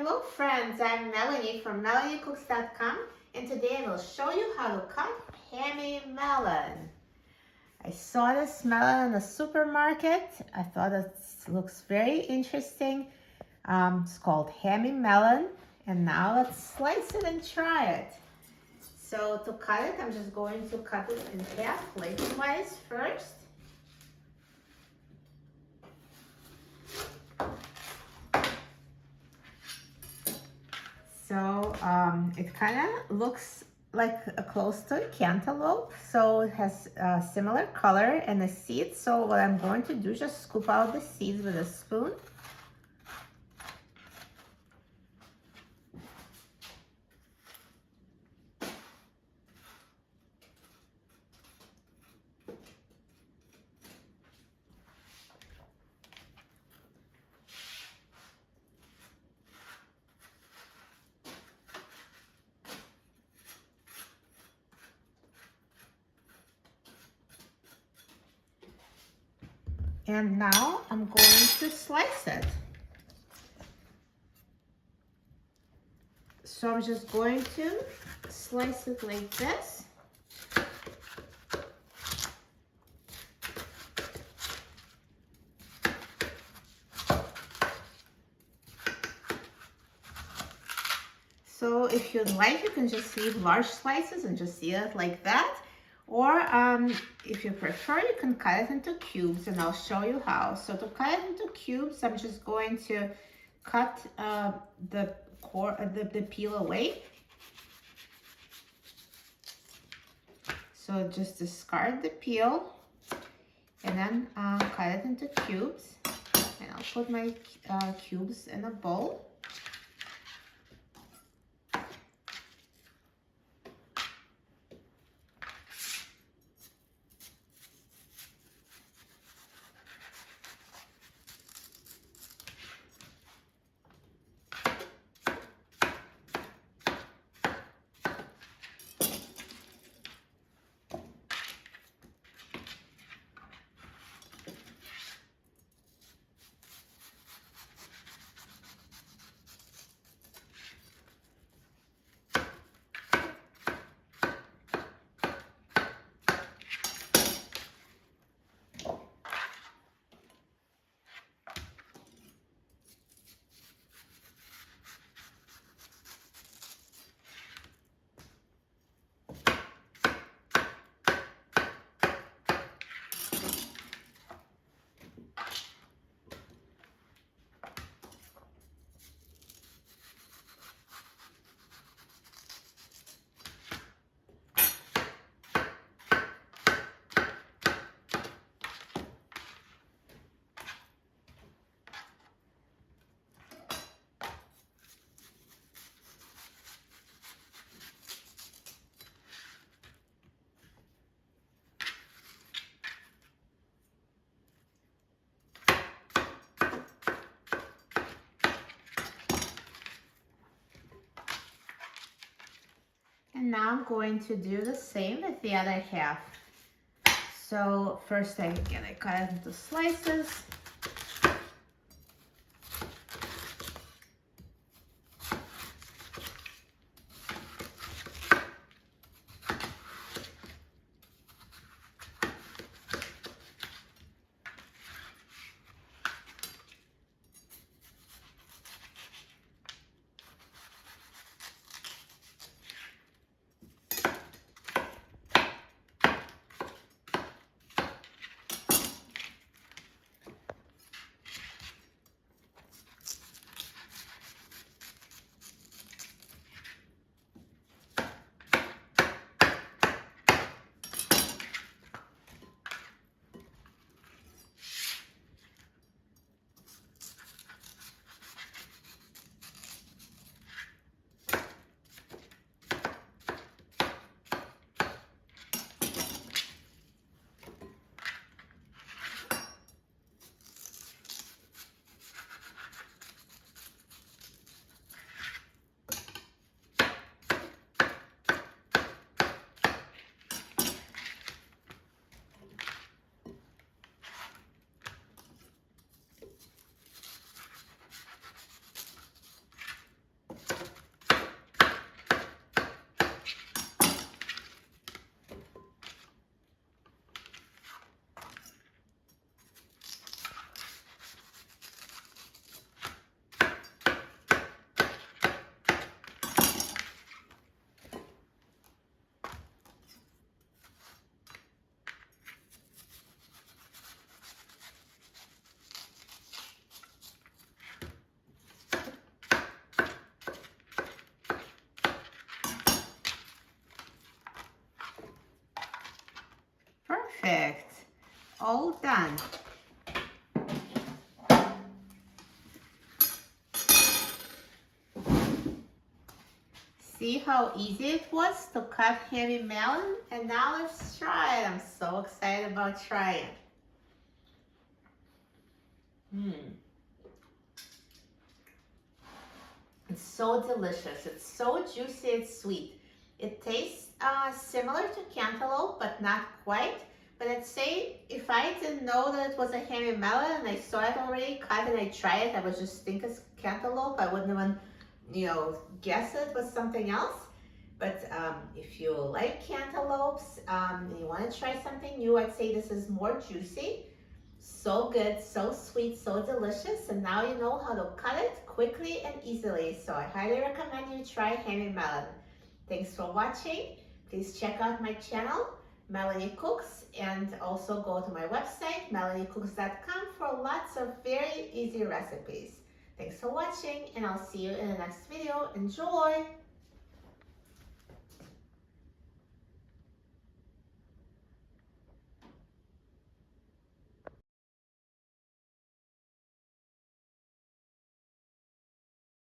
Hello friends, I'm Melanie from melaniecooks.com, and today I will show you how to cut Hami melon. I saw this melon in the supermarket. I thought it looks very interesting. It's called Hami melon, and now let's slice it and try it. So to cut it, I'm just going to cut it in half lengthwise first. So it kind of looks like close to a cantaloupe, so it has a similar color and the seeds. So what I'm going to do is just scoop out the seeds with a spoon. And now I'm going to slice it. So I'm just going to slice it like this. So if you'd like, you can just leave large slices and just eat it like that. Or if you prefer, you can cut it into cubes, and I'll show you how. So to cut it into cubes, I'm just going to cut the peel away. So just discard the peel and then cut it into cubes. And I'll put my cubes in a bowl. And now I'm going to do the same with the other half. So first I cut it into slices. all done. See how easy it was to cut Hami melon? And now let's try it. I'm so excited about trying. It's so delicious. It's so juicy. It's sweet. It tastes similar to cantaloupe, but not quite. But I'd say if I didn't know that it was a Hami melon and I saw it already cut and I tried it, I would just think it's cantaloupe. I wouldn't even, guess it was something else. But if you like cantaloupes and you want to try something new, I'd say this is more juicy. So good, so sweet, so delicious. And now you know how to cut it quickly and easily. So I highly recommend you try Hami melon. Thanks for watching. Please check out my channel, Melanie Cooks, and also go to my website, melaniecooks.com, for lots of very easy recipes. Thanks for watching, and I'll see you in the next video. Enjoy!